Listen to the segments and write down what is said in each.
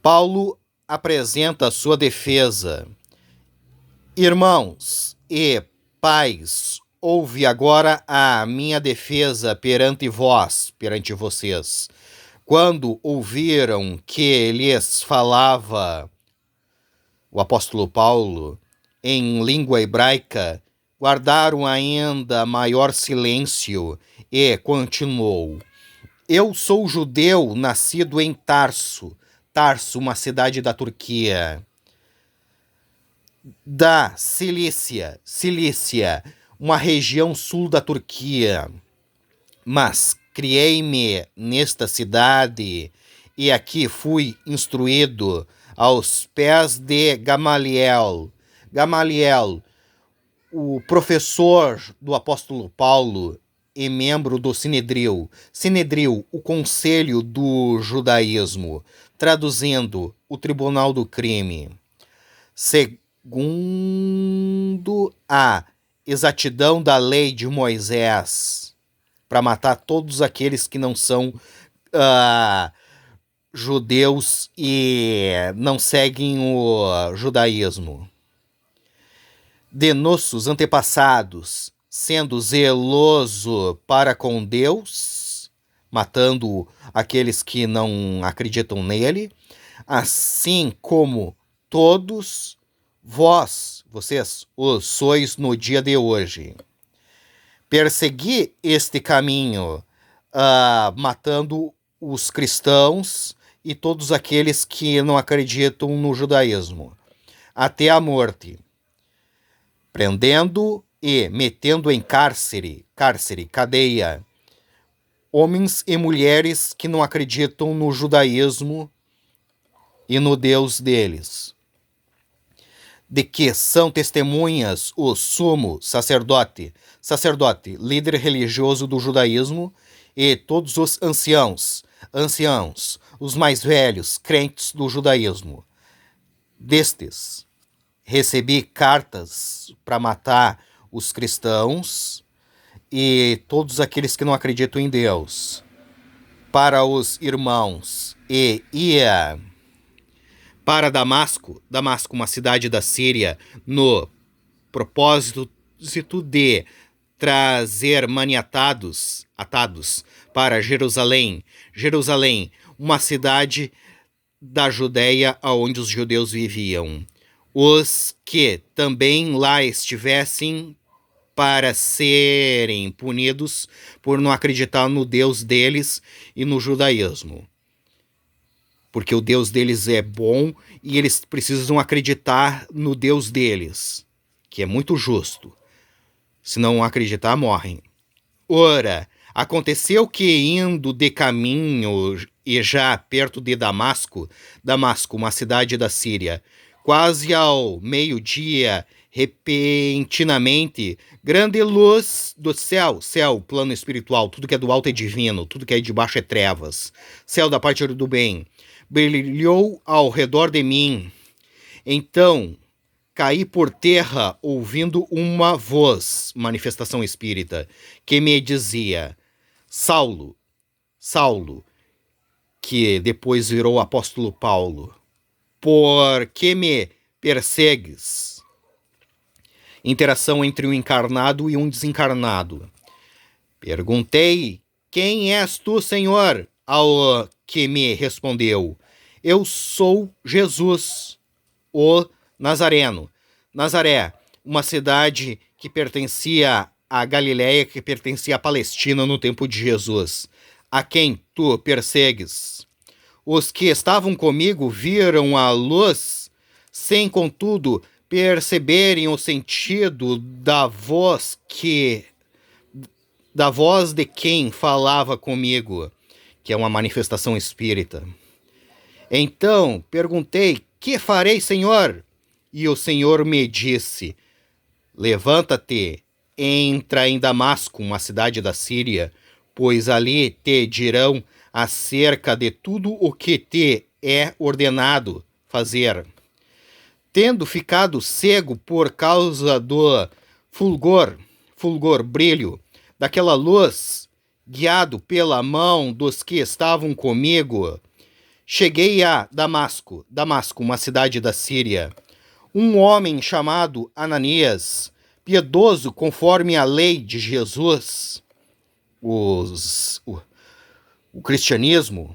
Paulo apresenta sua defesa. Irmãos e pais, ouve agora a minha defesa perante vós, perante vocês. Quando ouviram que lhes falava o apóstolo Paulo em língua hebraica, guardaram ainda maior silêncio e continuou. Eu sou judeu, nascido em Tarso, uma cidade da Turquia, da Cilícia, uma região sul da Turquia. Mas criei-me nesta cidade e aqui fui instruído aos pés de Gamaliel. Gamaliel, o professor do apóstolo Paulo e membro do Sinedrio. Sinedrio, o conselho do judaísmo, traduzindo, o tribunal do crime. Segundo a exatidão da lei de Moisés, para matar todos aqueles que não são judeus e não seguem o judaísmo. De nossos antepassados, sendo zeloso para com Deus, matando aqueles que não acreditam nele, assim como todos vocês, os sois no dia de hoje. Persegui este caminho, matando os cristãos e todos aqueles que não acreditam no judaísmo, até a morte, prendendo e metendo em cárcere, cadeia, homens e mulheres que não acreditam no judaísmo e no Deus deles, de que são testemunhas o sumo sacerdote, líder religioso do judaísmo, e todos os anciãos, os mais velhos, crentes do judaísmo. Destes, recebi cartas para matar os cristãos e todos aqueles que não acreditam em Deus, para os irmãos, e ia para Damasco, uma cidade da Síria, no propósito de trazer maniatados, atados para Jerusalém, uma cidade da Judéia onde os judeus viviam, os que também lá estivessem para serem punidos por não acreditar no Deus deles e no judaísmo. Porque o Deus deles é bom e eles precisam acreditar no Deus deles, que é muito justo. Se não acreditar, morrem. Ora, aconteceu que indo de caminho e já perto de Damasco, uma cidade da Síria, quase ao meio-dia, repentinamente, grande luz do céu, plano espiritual, tudo que é do alto é divino, tudo que é de baixo é trevas, céu da parte do bem, brilhou ao redor de mim. Então caí por terra ouvindo uma voz, manifestação espírita, que me dizia: Saulo, Saulo, que depois virou apóstolo Paulo, por que me persegues? Interação entre um encarnado e um desencarnado. Perguntei: quem és tu, Senhor? Ao que me respondeu: eu sou Jesus, o Nazareno. Nazaré, uma cidade que pertencia à Galiléia, que pertencia à Palestina no tempo de Jesus. A quem tu persegues? Os que estavam comigo viram a luz, sem, contudo, perceberem o sentido da voz de quem falava comigo, que é uma manifestação espírita. Então perguntei: que farei, Senhor? E o Senhor me disse: levanta-te, entra em Damasco, uma cidade da Síria, pois ali te dirão acerca de tudo o que te é ordenado fazer. Tendo ficado cego por causa do fulgor, brilho, daquela luz, guiado pela mão dos que estavam comigo, cheguei a Damasco, uma cidade da Síria. Um homem chamado Ananias, piedoso conforme a lei de Jesus, o cristianismo,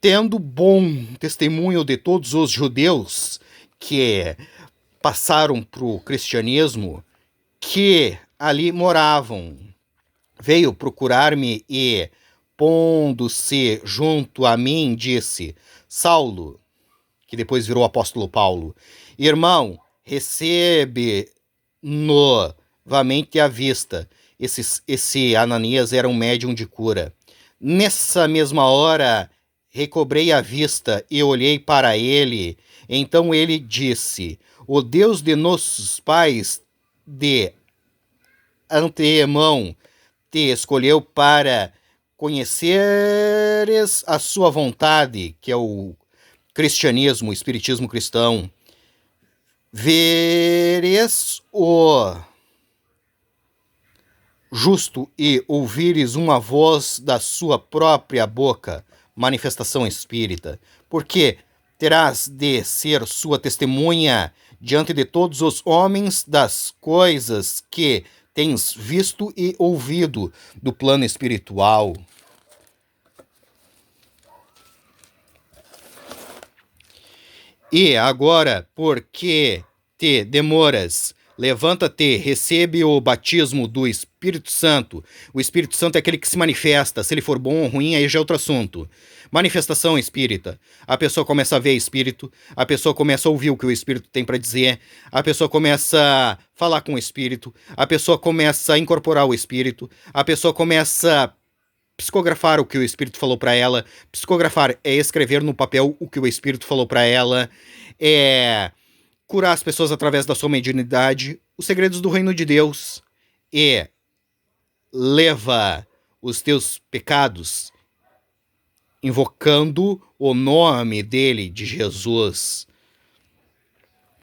tendo bom testemunho de todos os judeus que passaram para o cristianismo, que ali moravam, veio procurar-me e, pondo-se junto a mim, disse: Saulo, que depois virou apóstolo Paulo, irmão, recebe novamente a vista. Esse Ananias era um médium de cura. Nessa mesma hora, recobrei a vista e olhei para ele. Então ele disse: o Deus de nossos pais de antemão te escolheu para conheceres a sua vontade, que é o cristianismo, o espiritismo cristão. Veres o justo e ouvires uma voz da sua própria boca, manifestação espírita, porque terás de ser sua testemunha diante de todos os homens das coisas que tens visto e ouvido do plano espiritual. E agora, por que te demoras? Levanta-te, recebe o batismo do Espírito Santo. O Espírito Santo é aquele que se manifesta. Se ele for bom ou ruim, aí já é outro assunto. Manifestação espírita. A pessoa começa a ver espírito, a pessoa começa a ouvir o que o espírito tem para dizer, a pessoa começa a falar com o espírito, a pessoa começa a incorporar o espírito, a pessoa começa a psicografar o que o espírito falou para ela. Psicografar é escrever no papel o que o espírito falou para ela, é curar as pessoas através da sua mediunidade, os segredos do reino de Deus, e leva os teus pecados invocando o nome dele, de Jesus.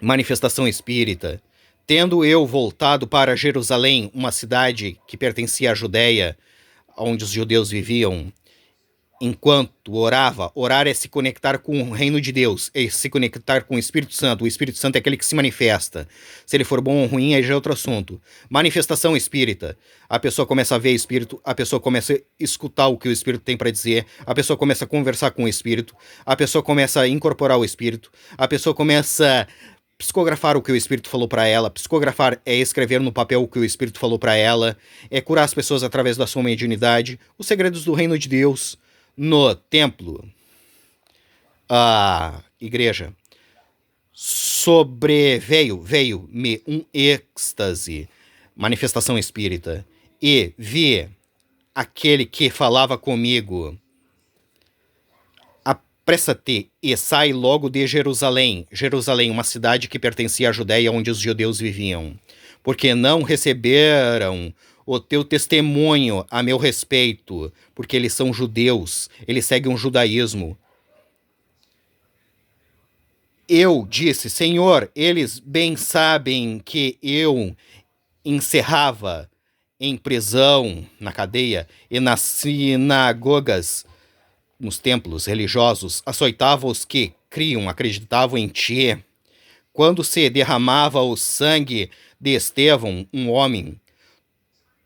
Manifestação espírita. Tendo eu voltado para Jerusalém, uma cidade que pertencia à Judéia, onde os judeus viviam, enquanto orava, orar é se conectar com o reino de Deus, é se conectar com o Espírito Santo. O Espírito Santo é aquele que se manifesta. Se ele for bom ou ruim, aí já é outro assunto. Manifestação espírita. A pessoa começa a ver espírito, a pessoa começa a escutar o que o espírito tem para dizer, a pessoa começa a conversar com o espírito, a pessoa começa a incorporar o espírito, a pessoa começa a psicografar o que o espírito falou para ela. Psicografar é escrever no papel o que o espírito falou para ela, é curar as pessoas através da sua mediunidade, os segredos do reino de Deus. No templo, a igreja, veio-me um êxtase, manifestação espírita, e vi aquele que falava comigo: apressa-te e sai logo de Jerusalém. Jerusalém, uma cidade que pertencia à Judéia, onde os judeus viviam, porque não receberam o teu testemunho a meu respeito, porque eles são judeus, eles seguem um judaísmo. Eu disse: Senhor, eles bem sabem que eu encerrava em prisão, na cadeia, e nas sinagogas, nos templos religiosos, açoitava os que criam, acreditavam em ti. Quando se derramava o sangue de Estevão, um homem,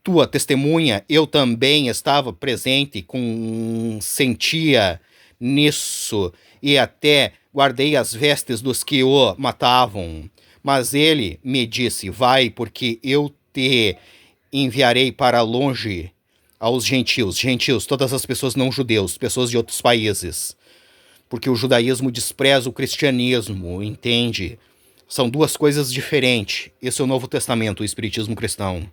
tua testemunha, eu também estava presente, consentia nisso, e até guardei as vestes dos que o matavam. Mas ele me disse: vai, porque eu te enviarei para longe aos gentios. Gentios, todas as pessoas não judeus, pessoas de outros países. Porque o judaísmo despreza o cristianismo, entende? São duas coisas diferentes. Esse é o Novo Testamento, o espiritismo cristão.